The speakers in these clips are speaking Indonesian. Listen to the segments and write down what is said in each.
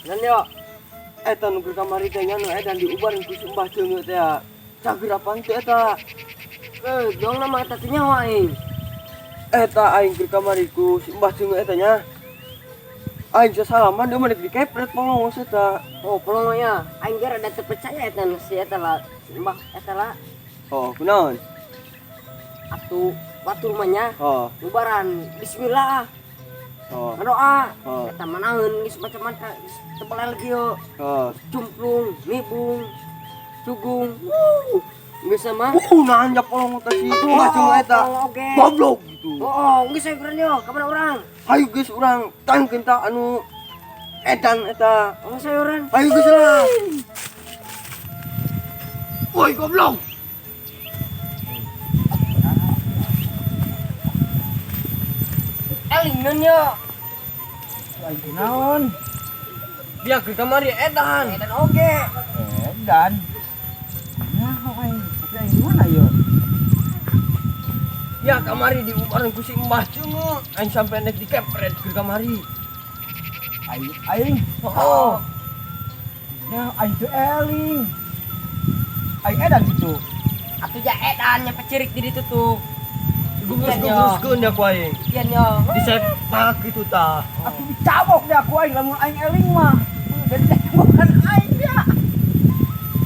Nan yo. Eta nu kamari teh nya nu edan diubarin ku Mbah Ceungeut teh. Cagerapan teh eta. Dong nama eta teh nyawa aing. Eta aing ke kamari ku Mbah Ceungeut eta nya. Aing salaman dia mah dikepret polongos eta. Oh, polong ya. Aing ge rada teu percaya eta nu si eta lah. Mbah eta lah. Oh, kunaon? Atuh batur mah nya. Oh, Ubaran bismillah. oh, Doa. oh, Eta manaeun geus macam-macam tebal lagi yo. oh. Cumplung, nibung, cugung. Geus mah. Nanya polong teh si Mbah Ceungeut eta. Oke. Goblok gitu. Oh, geus saya keren yo. Ka mana urang? Hayu geus urang tangkeun tah anu edan eta. Oh, sayuran. Hayu geus lah. Woi goblok. Elingan yo. Aing naon? Dia ke kamari edan. Edan oge. Dan nah aing tapi aing mana yo? Ya kamari diubaran ku si Mbah Ceungeut. Aing sampe nek dikepret ke kamari. Aing. Oh. Nah, aing teu eling. Aing edan gitu. Atuh ja edan nya pecirik di ditu tuh. Gugus-guguskeun ya ku aing. Pian yo. Disepak gitu tah. Aku dicabok deh aku aing lamun aing eling mah. Jadi bukan aing dia.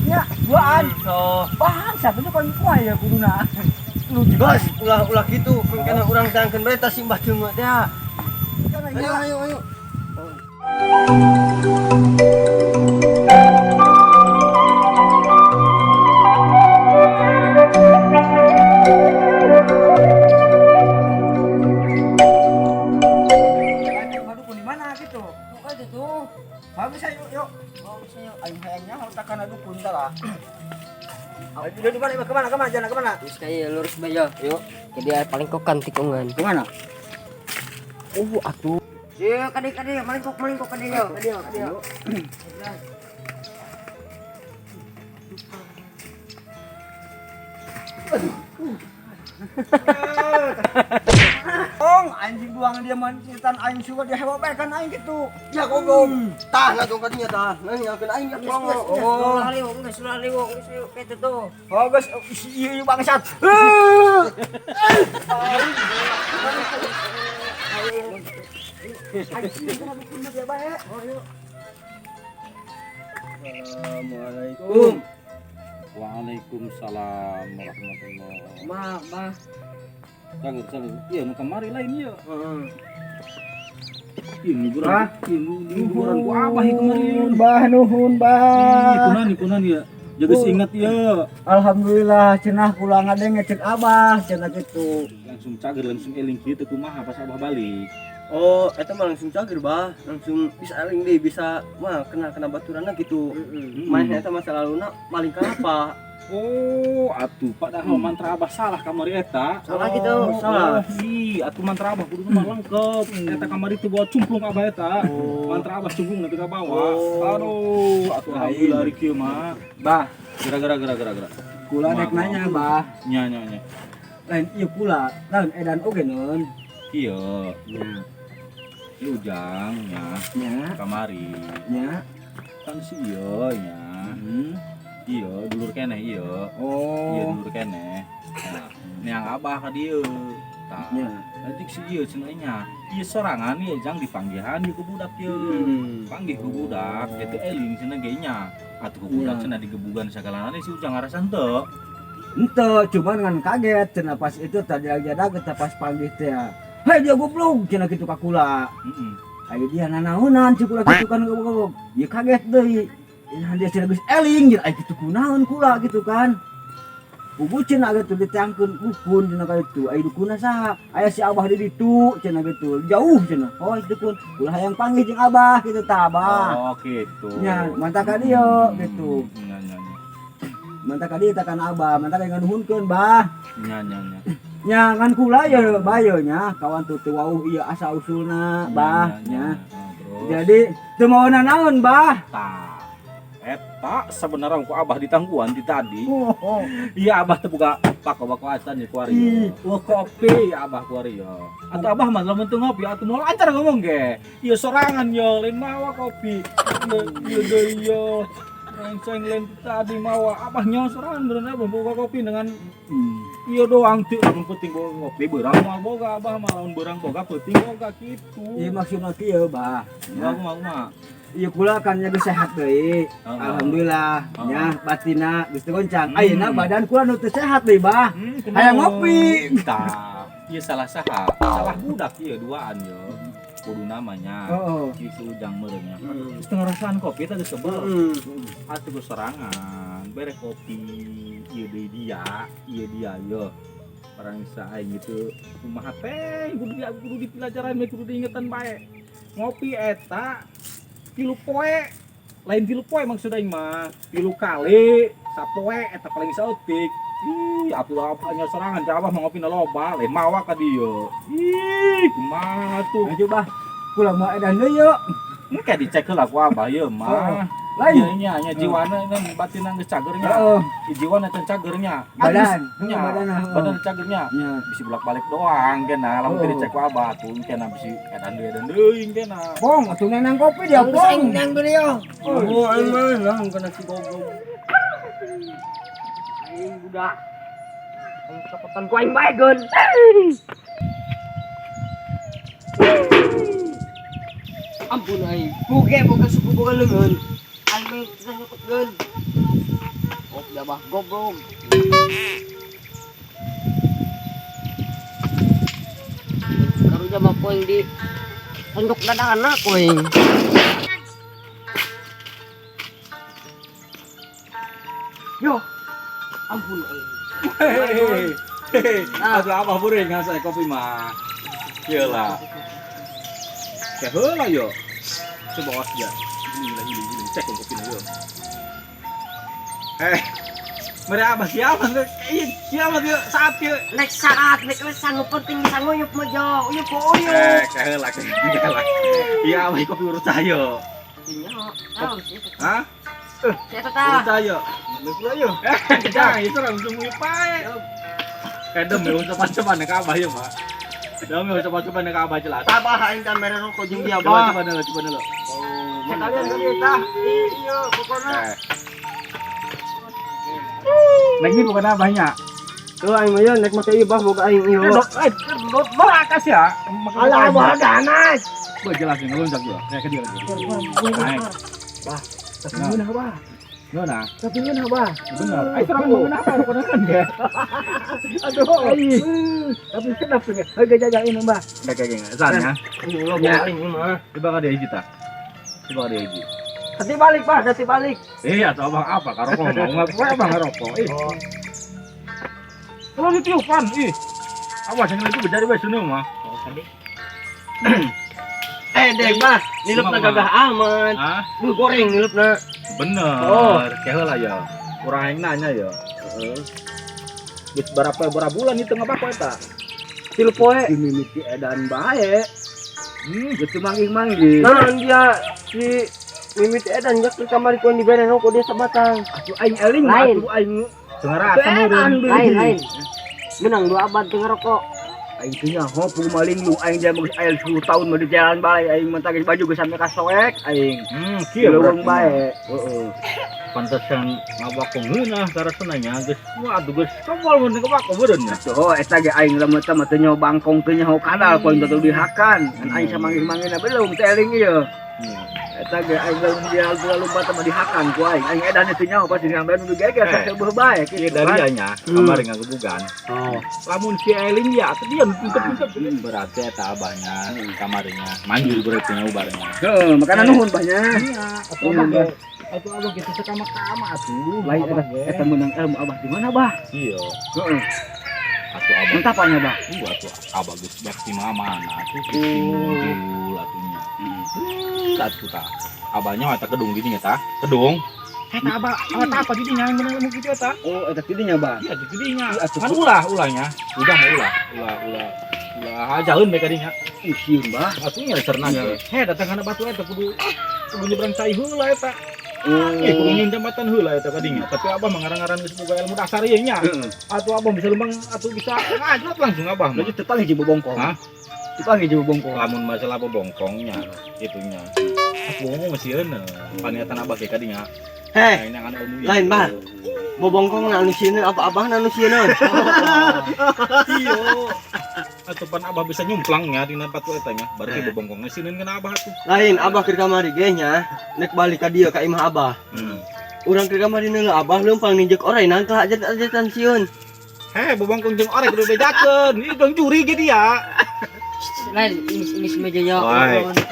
Ya, duaan. So, Bangsa bener kan ku ya kuduna. Lu bos, ulah gitu. Mungkin urang tangkeun bae tah si Mbah Ceungeut teh. Ayo. Madukun di mana gitu? Buka itu tuh. Bagus ayo yuk. Oh, saya. Aing hayangnya harus takana dukun tah lah. Ayo di mana? Kemana? Jangan kemana? Geus kaya lurus bae yo. Yuk. Jadi paling kokan tikungan. Kemana? Atuh. Ye, kade malingkok kade yo. Kade yo. Anjing buangan dia mancitan aing suka dia hewabekan aing gitu. Ya goblok. Tah na dong kadinya tah. Nanyakeun aing ya polong. Oh, sudah liwok geus ayo kitu tuh. Oh guys, ieu bangsat. Assalamualaikum. Waalaikumsalam warahmatullahi. Mah. Sangat. Iya, nu kamari lain ya. Heeh. Ini liburan ku abah ieu kemari. Bah nuhun bah. Kunan ya. Jaga ingat ya. Alhamdulillah cenah pulang ada ngecek abah cenah gitu. Langsung cager langsung eling kieu kumaha pas abah balik. Oh, eta mah langsung cager, Bah. Langsung bisa eling deh, bisa mah kena baturanna gitu. Main eta masa laluna maling kalapa. Oh, atuh padahal mantra abah salah kamari eta. Salah gitu, salah. Atuh mantra abah kudu mah lengkep. Eta kamari teu bawa cumplung abah eta. Mantra abah cumplung nanti ka bawah. Aduh, atuh alhamdulillah ari kieu mah. Bah, Gara. kula dek nanya bah. Nya. Lain ieu kula, lain edan oge non. Iya, Nya, Ujang nya kamari. nya. Kan si iya nya. Iya, dulur keneh iya. Iya Oh, dulur keneh. Nah, neang abah ka dieu. Tah. nya. Nanti si iya cenah nya. Ieu sorangan ieu jang dipanggihan ieu ku budak ieu. Panggih ku budak, eta eling cenah ge nya. Atuh ku budak cenah digebugan sagalana si Ujang ngarasan teu. Ente cuman kan kaget cenah pas itu tadi aja kita pas panggil teh. Hei dia goblok cenah kitu ka kula. Heeh. Ayo dia nanaonan cik kula kitu kan goblok. Ieu kaget deui. Nah dia cenah geus eling jeung aya kitu kunaon kula gitu kan. Ubu cenah atuh ditangkeun dukun cenah ka itu. Aya dukunna saha? Aya si Abah di ditu cenah gitu. Jauh cenah. Oh dukun. Ulah hayang panggih jeung Abah kitu tah Abah. Oh, gitu. Nya mantap ka dieu gitu. Nya. Mantap ka dieu tah kana Abah. Mantap ka nganuhunkeun Bah. Nya. Nya ngan kula ya bayo nya kawan tuh wauh ieu asa usulna Bah nya. Terus Jadi teu mau naon Bah. tah. Eta sebenarnya ku abah di tangguan di tadi. Oh. Iya abah teh buka bako acan di kuari. Wah kopi abah kuari yo. Atau abah mah lamun teu ngopi atuh mau lancar ngomong ge. Ieu sorangan yo lain mawa kopi. Ieu deui yo. Renceng lain tadi mawa abah nyawa sorangan beneran abah buka kopi dengan ieu doang teu lamun penting boga ngopi beurang mah boga abah mah lamun beurang boga penting boga kitu. Iya maksudna kieu bah. Ya mah. Iya kula kan jaga sehat deui. Alhamdulillah nya batina geus teu goncang. Ayeuna badan kula nu teu sehat deui bah. Hayang ngopi. Tah, ieu salah saha? Salah budak ieu duaan yo. Kudu namanya. Heeh. Ieu ujang meureunnya. Setengah rasaan kopi teh geus sebel. Atuh geus sorangan, bere kopi ieu deui dia yo. Orang saing gitu kumaha teh kudu dipelajaran bae kudu diingetan bae. Ngopi eta 3 poe lain 3 poe maksud aing mah 3 kali sapoe eta paling saeutik. Ih atuh apanya sorangan ka abah ngopi na loba lain mawa ka dieu. Ih kumaha tuh. Ayo bah. Kula mah edan deui yo. Engke dicek heula ku abah ieu mah. Lain nya jiwana dan batinna geus cagernya. Heeh. Jiwana can cagernya. Badan, badan cagernya. Nya. Bisa bolak-balik doang kena lamun teu dicek ku abah tuh kena bisi edan deui kena. Bong, atuh nenang kopi dia Geus bong. aing nang deui yo. Oh, aing mah langsung kena si goblok. Aing budak. Aing kepetan ku aing bae geun. Ampun aing. Muge boga suku boga leungeun. Aing mah bisa nyokot geun. Oh, da bah goblok. Karunya mah poing di sendok dadana poing. Yo. Ampun aing. Atuh abah beureung ngasa kopi mah. Ieu lah. Kayak heula yo. Coba awas ya. Ini cek kopi na yo. Mere abah siapa tuh? Siapa tuh saat yuk? Nek saat nek sanggup penting sanguyup mah jo. Uyup po uyup. Kayak heula kayak. Iya abah kopi urut ayo. Iya, tahu sih. Hah? Saya Urut tahu. ayo. Urut ayo. Jangan itu langsung uyup pae. Kadem ya ucapan-ucapan ka abah ya, Pak. Dami ucapan-ucapan ka abah jelas. Tabah aing kan mere rokok jeung dia, Coba Bah. coba dulu. Oh, Sekalian kali tah. Iya, pokoknya. Nek ini bukan abahnya. Tuh aing mah nek make ieu Bah boga aing ieu. Merakas ya. Alah, bawa ganas. Gua jelasin ngelunjak gua. Kayak ke dia lagi. Naik. Tapi ngeunah bah. Nona, Tapi ngeunah bah. benar. Ai terang ngomong apa rupanya kan ya. Aduh. Tapi sedap tuh. Harga jajain bah. Kayak sana. Lo boga aing mah. Coba ka dia hiji tah. Coba ka dia hiji. Hati balik, Pak, hati balik. Iya, atau abang apa? Karokok mau ngaku abang ngerokok. Kalau ditiupan, ih. Awas yang itu bejari bae suneu mah. Dek Bah, nilupna gagah amat. Hah? Lu goreng nilupna. Bener. Kayak heula ya. Urang aing nanya ya. Geus berapa bulan itu ngapa eta? 3 poe. Mimiti edan bae. Gitu manggih-manggih. Nah, dia si Mimit edan jak di kamar ku di beren rokok dia sabatang. Atuh aing eling Lain. atuh aing Dengar asam eureun. Lain. Menang 2 abad teu ngerokok. aing teh nyaho pu maling lu aing dia geus aya 10 tahun mah di jalan bae aing mah tagih baju geus sampe ka soek aing. Kieu Leuweung bae. Heeh. Pantesan ngabakong heunah karasenanya geus waduh geus kebal mun kebako beureun nya. Oh eta ge aing lemah teh mah teu nyaho bangkong teu nyaho kadal poin teu dihakan. Kan aing samanggih-manggihna belum teh eling ieu. Eta ge aing dia lumba teh mah dihakan ku aing. Aing edan teu nyaho pasti ngambe nu geger sok beuh bae Ieu dari nya kamari ngagebugan. Oh. Lamun si Eling ya teh dia pinter-pinter berarti eta abahnya kamarinya manjur berarti nya ubarnya. Heeh, makana nuhun banyak. Iya, atuh abah kita sekama-kama atuh. Lain eta meunang ilmu abah di mana, Bah? Iya. Heeh. Atuh abah. Entah apanya, Bah? Atuh abah geus bakti mana atuh muncul atuhnya. Atuh tah. Abahnya eta kedung di dinya tah. Kedung. Eta abah apa di dinya yang bener mu kitu eta? Oh, eta tidinya, Bah. Iya di dinya. Atuh Kan ulahnya. Udah mah ulah ajaeun mereka dinya. Sieun, Bah. Atuh nya cerna ge. He datang kana batu eta kudu nyebrang cai heula eta. kudu nyeun jambatan heula eta kadinya. Tapi abah mengarang-arang geus boga ilmu dasar ieu nya. Atuh abah bisa lembang atuh bisa ngajot langsung abah mah. Jadi tepang hiji bobongkong. Hah? Tepang hiji bobongkong. Lamun masalah bobongkongnya itunya. Aku ngomong masih euneu. Paniatan abah ge kadinya. Heh, Lain yang anu ilmu. lain bah. Bobongkong na anu sieun apa abah na anu sieun. Iyo. Atuh pan abah bisa nyumplangnya dina patu eta nya. Berarti bobongkongna sieun kana abah atuh. Lain abah keur kamari ge nya, nek balik ka dieu ka imah abah. Urang keur kamari neula abah leumpang ninjek orena ka ajat-ajatan sieun. Heh, bobongkong jeung orek kudu bedakeun. Ieu dong curi ge dia. Lain imis mejanya.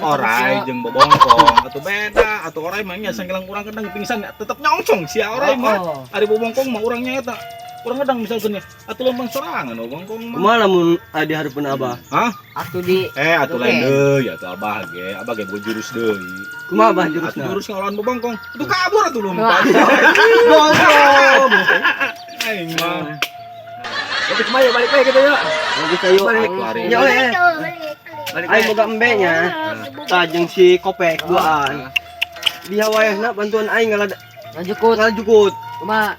Orai jeung bobongkong atuh beda, atuh orai mah nya sanggelang urang kadang pingsan tetep nyongsong si orai mah. Ari bobongkong mah urangnya eta. Urang kadang misalkeun atuh lembang sorangan bobongkong mah. Kumaha lamun di hareupeun abah? Hah? Atuh di Atuh lain deui, atuh abah ge jurus deui. Kumaha abah Atuh jurusna? jurus ngelawan bobongkong. Atuh kabur atuh lompat. Gosong. Aing mah. Tapi kemana balik bae gitu ya. Geus ayo. Balik lari. Ya we. Aing boga embe nya. Tajeng si Kopek duaan. Dia wayahna bantuan aing ngalajukut. Kumaha?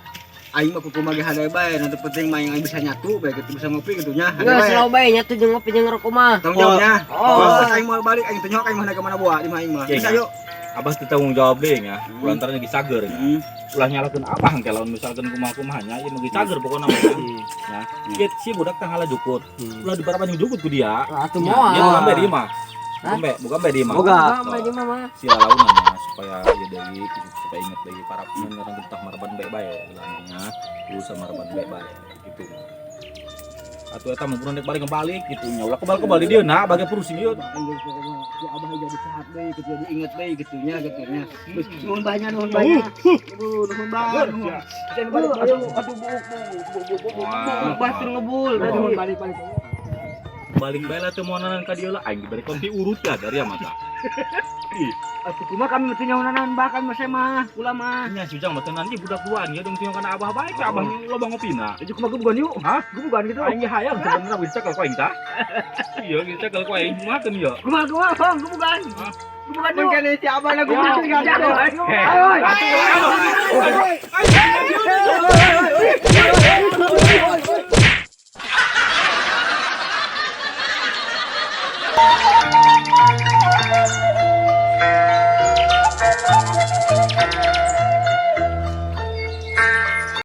Aing mah kumaha ge hade bae, nanti penting mah yang bisa nyatu bae gitu bisa ngopi gitu nya. Geus slow bae nya tuh jeung ngopi jeung ngerokok mah. Tanggung jawabnya. Oh. Aing mau balik aing teu nyok aing mah ke mana buah di mah aing mah. Bisa yuk. Abah teu tanggung jawab deui nya. Lantaran lagi sager nya. Ulah nyalakeun abah engke lamun misalkeun kumaha-kumahanya ieu mah geus sager pokona mah. Ya. Kieu si budak teh halajukut. Ulah dibarapanyung jukut ku dia. Atuh Ya, moal. dia bukan be di mah. Bukan be di mah. Boga. Mah di mama. Si launannya supaya ya dari supaya ingat lagi para pendengar tentang marban bae-bae bilangnya. Lu sama marban bae-bae gitu. Atuh eta mah kurang balik kebalik gitu nya. Ulah kebal-kebal di dieu nah bage pusing ieu. Abah jadi sehat deui gitu jadi inget deui gitu nya gitu nya. Nuhun banyak nuhun banyak. Ibu nuhun banyak. Ayo atuh bu. Bah teu ngebul. Balik. Balik bae lah teu moananan ka dieu lah aing dibari konti urut ya dari mata. Atuh kumaha kami mesti nyaunanan bahkan mah saya mah kula mah. Nya si ujang mah teu nanti budak tuan ya dong tinggal kana abah bae ka abah loba ngopina. Jadi kumaha gebugan yuk. Hah? Gebugan gitu. Aing ge hayang sebenarnya bisa kalau aing tah. Iya, bisa kalau aing kumaha ya. Kumaha bang gebugan. Gebugan yuk. Mun kene si abah na gumulung. Ayo.